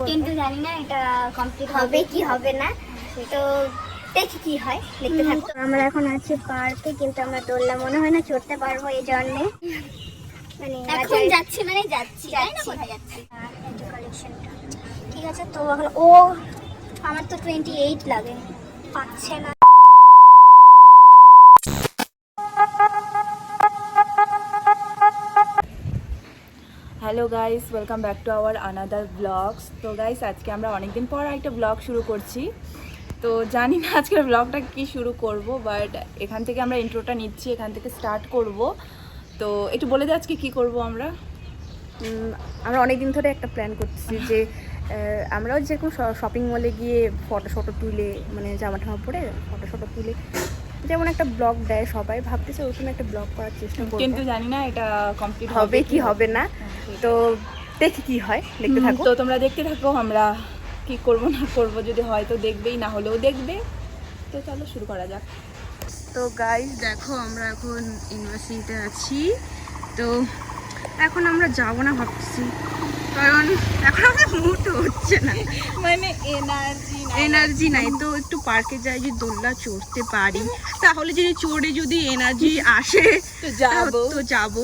কিন্তু জানি না এটা কমপ্লিট হবে কি হবে না, তো দেখি কি হয়, দেখতে থাকো। আমরা এখন আছি পার্কে, কিন্তু আমরা দোলনা মনে হয় না চড়তে পারবো এই জন্যে, মানে এখন যাচ্ছি মানে যাচ্ছি তাই না, কোথায় যাচ্ছি কালেকশনটা। ঠিক আছে, তো এখন ও আমার তো 28 লাগে, পাচ্ছে না। Hello guys, welcome back to our another blogs. তো গাইস, আজকে আমরা অনেকদিন পর একটা ব্লগ শুরু করছি। তো জানি না আজকের ব্লগটা কি শুরু করব, বাট এখান থেকে আমরা ইন্ট্রোটা নিচ্ছি, এখান থেকে স্টার্ট করব। তো একটু বলে দিই আজকে কি করব আমরা। অনেক দিন ধরে একটা প্ল্যান করছি যে আমরাও যেরকম শপিং মলে গিয়ে ফটো তুলে, মানে জামা টামা পরে ফটো তুলে যেমন একটা ব্লগ দেয়, সবাই ভাবতেছে ওরকম একটা ব্লগ করার চেষ্টা করব, কিন্তু জানি না এটা কমপ্লিট হবে কি হবে না, তো দেখি কি হয়, দেখতে থাকো। তো তোমরা দেখতে থাকো আমরা কি করব না করব, যদি হয় তো দেখবেই, না হলেও দেখবে। তো চলো শুরু করা যাক। তো গাইস দেখো, আমরা এখন ইউনিভার্সিটিতে আছি। তো এখন আমরা যাবো না ভাবছি, কারণ এখন আমাদের মুড হচ্ছে না, মানে এনার্জি নাই। তো একটু পার্কে যাই, যে দোলনা চড়তে পারি, তাহলে যদি চড়ে যদি এনার্জি আসে তো যাবো।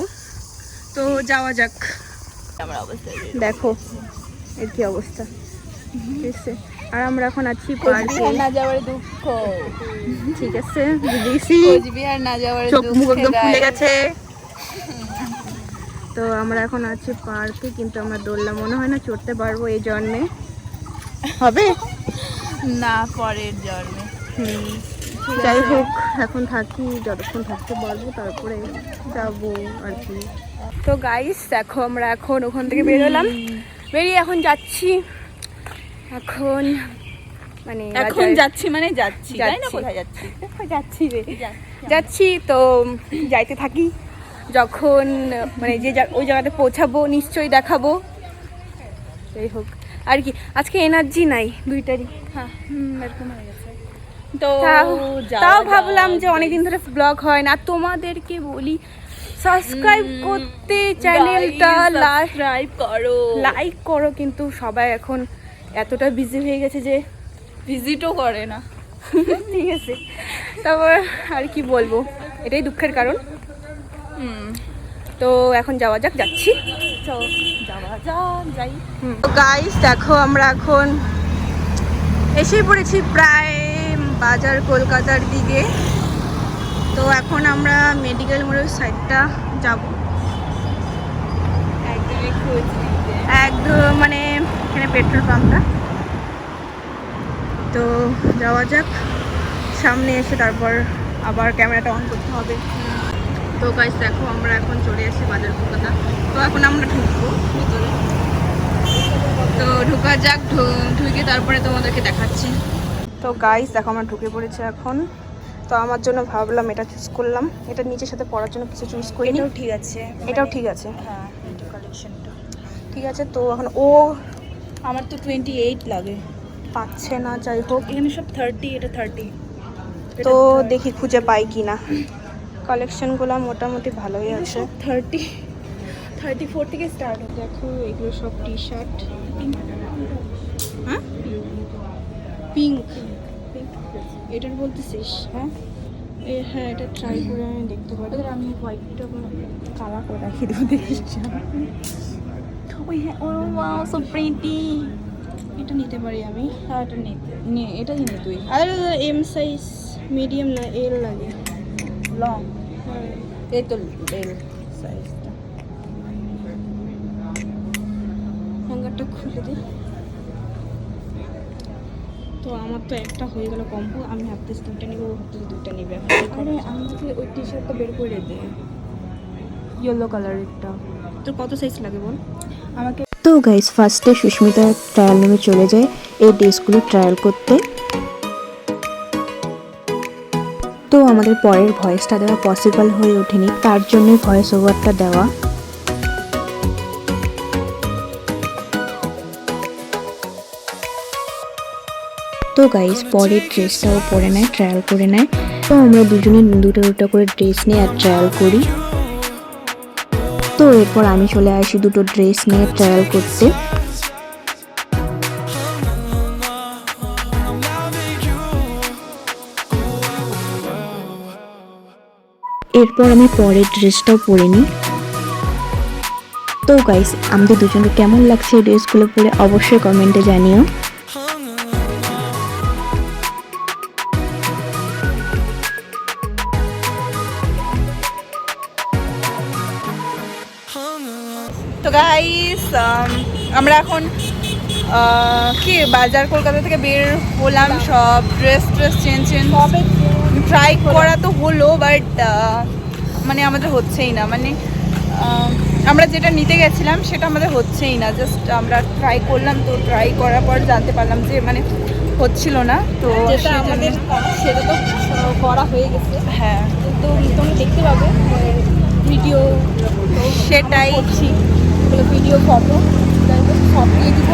তো যাওয়া যাক। আমার অবস্থা দেখো এর কি অবস্থা, ঠিক আছে। আর আমরা এখন আছি পার্কে, না যাওয়ার দুঃখ। ঠিক আছে, বুঝেছি, কোচবিহার না যাওয়ার চোখ মুখ দুঃখে একদম ফুলে গায়ে। গেছে। তো আমরা এখন আছি পার্কে, কিন্তু আমরা দোলনা মনে হয় না চড়তে পারবো এই জন্যে, হবে না পরের জন্মে। যাই হোক, এখন থাকি, যতক্ষণ থাকতে পারবো, তারপরে যাবো আর কি। তো গাইস দেখো, আমরা এখন ওখান থেকে বেরোলাম, বেরিয়ে এখন যাচ্ছি, এখন মানে এখন যাচ্ছি মানে যাচ্ছি, তাই না? কোথায় যাচ্ছি? যাচ্ছি তো যাইতে থাকি, যখন মানে ওই জায়গাতে পৌঁছাবো নিশ্চয়ই দেখাবো। যাই হোক আর কি, আজকে এনার্জি নাই দুইটারই। হ্যাঁ, এরকম হয়ে গেছে। তো তাও ভাবলাম যে অনেকদিন ধরে ব্লগ হয় না, তোমাদেরকে বলি সাবস্ক্রাইব করতে, চ্যানেলটা লাইক করো, কিন্তু সবাই এখন এতটা বিজি হয়ে গেছে যে ভিজিটও করে না। ঠিক আছে, তারপর আর কি বলবো, এটাই দুঃখের কারণ। তো এখন যাওয়া যাক, যাচ্ছি, যাই। গাইস দেখো, আমরা এখন এসে পড়েছি প্রায় বাজার কলকাতার দিকে। তো এখন আমরা মেডিকেল মোড়ের সাইডটা যাব, একদম মানে এখানে পেট্রোল পাম্পটা। তো যাওয়া যাক, সামনে এসে তারপর আবার ক্যামেরাটা অন করতে হবে। তো গাইস দেখো, আমরা এখন চলে এসেছি বাজার কলকাতা। তো এখন আমরা ঢুকবো ভিতরে, তো ঢোকা যাক, ঢুকে তারপরে তোমাদেরকে দেখাচ্ছি। তো গাইস দেখো, আমরা ঢুকে পড়েছি এখন। তো আমার জন্য ভাবলাম এটা চুজ করলাম, এটা নিচের সাথে পরার জন্য কিছু চুজ করি। এটাও ঠিক আছে, এটাও ঠিক আছে, হ্যাঁ, এটা কালেকশনটা ঠিক আছে। তো এখন আমার তো 28 লাগে, পাচ্ছে না, যাই হোক, এখানে সব 30, এটা 30। তো দেখি খুঁজে পাই কি না। কালেকশনগুলো মোটামুটি ভালোই আছে, 34 থেকে স্টার্ট হচ্ছে। দেখো এগুলো সব টি শার্ট, হ্যাঁ পিঙ্ক, এটার বলতেছিস? হ্যাঁ হ্যাঁ, এটা ট্রাই করে আমি দেখতে পারি। আমি হোয়াইটটা কালার করে রাখি দেবো, দেখিস। ও ওয়াও, সো প্রিটি। এটা নিতে পারি আমি, হ্যাঁ, এটা নে, এটাই নে তুই। আর এম সাইজ, মিডিয়াম না এল লাগে, লং, এই তো এল সাইজটা। হ্যাঙ্গারটা খুলে দিই। তো আমার তো একটা হয়ে গেল কম্বো, আমি ভাবতেছি দুটো নিবো, ভাবতেছি দুটো নিবে। আরে আমাকে ওই টি শার্টটা বের করে দে, ইয়েলো কালারেরটা। তোর কত সাইজ লাগে বল আমাকে। তো গাইস, ফার্স্টে সুস্মিতা ট্রায়াল রুমে চলে যায় এই ড্রেসগুলো ট্রায়াল করতে। তো আমাদের পরের ভয়েসটা দেওয়া পসিবল হয়ে ওঠেনি, তার জন্যই ভয়েস ওভারটা দেওয়া। তো গাইস, পরের ড্রেসটাও পরে নেয়, ট্রায়াল করে নেয়। তো আমরা দুজনে দুটো করে ড্রেস নিয়ে আর ট্রায়াল করি। তো এরপর আমি চলে আসি দুটো ড্রেস নিয়ে ট্রায়াল করতে। এরপর আমি পরের ড্রেসটাও পরে নিই। তো গাইস আমাদের দুজনের কেমন লাগছে এই ড্রেসগুলো পরে অবশ্যই কমেন্টে জানিও। তো গাইস আমরা এখন কি বাজার কলকাতা থেকে বের হলাম, সব ড্রেস চেঞ্জ ট্রাই করা তো হলো, বাট মানে আমাদের হচ্ছেই না, মানে আমরা যেটা নিতে গেছিলাম সেটা আমাদের হচ্ছেই না। জাস্ট আমরা ট্রাই করলাম, তো ট্রাই করার পর জানতে পারলাম যে মানে হচ্ছিল না। তো যেটা আমাদের সেটা তো করা হয়ে গেছে, হ্যাঁ, কিন্তু তোমরা দেখতে পাবে ভিডিও সেটাই করছি, এগুলো ভিডিও ফটো সব দিয়ে দিব,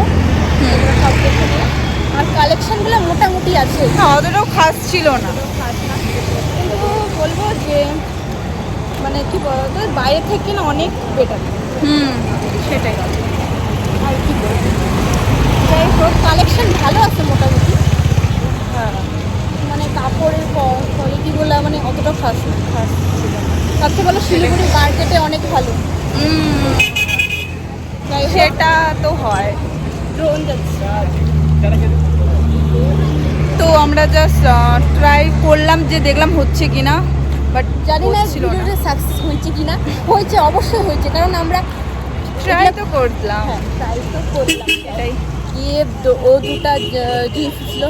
এগুলো সব দেখে নিও। আর কালেকশনগুলো মোটামুটি আছে, হ্যাঁ, অতটাও খাস ছিল না। কিন্তু বলবো যে মানে কি বলতো বাইরে থেকে না অনেক বেটার, সেটাই। আর কি বলবো, যাই হোক কালেকশন ভালো আছে মোটামুটি। হ্যাঁ, মানে কাপড়ের কোয়ালিটিগুলো মানে অতটা খাস না, তার থেকে ভালো শিলিগুড়ি মার্কেটে অনেক ভালো। যাই হোক, সেটা তো হয়। ড্রোন যাচ্ছে, তো আমরা জাস্ট ট্রাই করলাম যে দেখলাম হচ্ছে কিনা, বাট জানি না ছিল না। ভিডিওটা সাকসেস হয়েছে কিনা। হয়েছে, অবশ্যই হয়েছে, কারণ আমরা ট্রাই তো করলাম, হ্যাঁ ট্রাই তো করলাম। এটাই। গিয়ে ও দুটা জিন্স ছিল,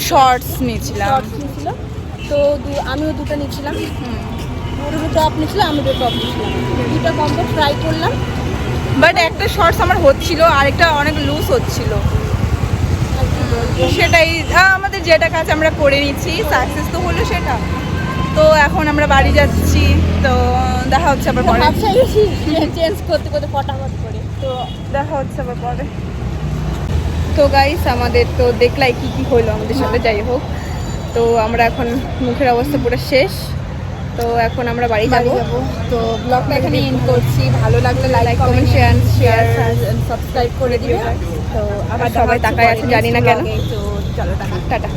শর্টস নিয়েছিলাম। শর্টস নিয়েছিল, তো আমিও দুটো নিয়েছিলাম, ওরও দুটো টপ নিয়েছিল, আমি দুটো টপ নিয়েছিলাম, দুটো কম্বো ট্রাই করলাম। বাট একটা শর্টস আমার হচ্ছিল, আরেকটা অনেক লুজ হচ্ছিল। আর কি বলবো, সেটাই আমাদের যেটা কাজ আমরা করে নিচ্ছি, সাকসেস তো হলো সেটা। তো এখন আমরা বাড়ি যাচ্ছি, তো দেখা হচ্ছে আবার পরে। ভাবছি চেঞ্জ করতে করতে ফটাফট করে। তো দেখা হচ্ছে আবার পরে। তো গাইস আমাদের তো দেখলাই কি কি হলো আমাদের সাথে, যাই হোক। তো আমরা এখন মুখের অবস্থা পুরো শেষ, তো এখন আমরা বাড়ি যাব। তো ব্লগটা এখানে এন্ড করছি। ভালো লাগলে like comment, comment share, share subscribe করে দিও। তো আবার সবাই তাকায় আছে, জানি না কেন। তো চলো টাটা। টাটা।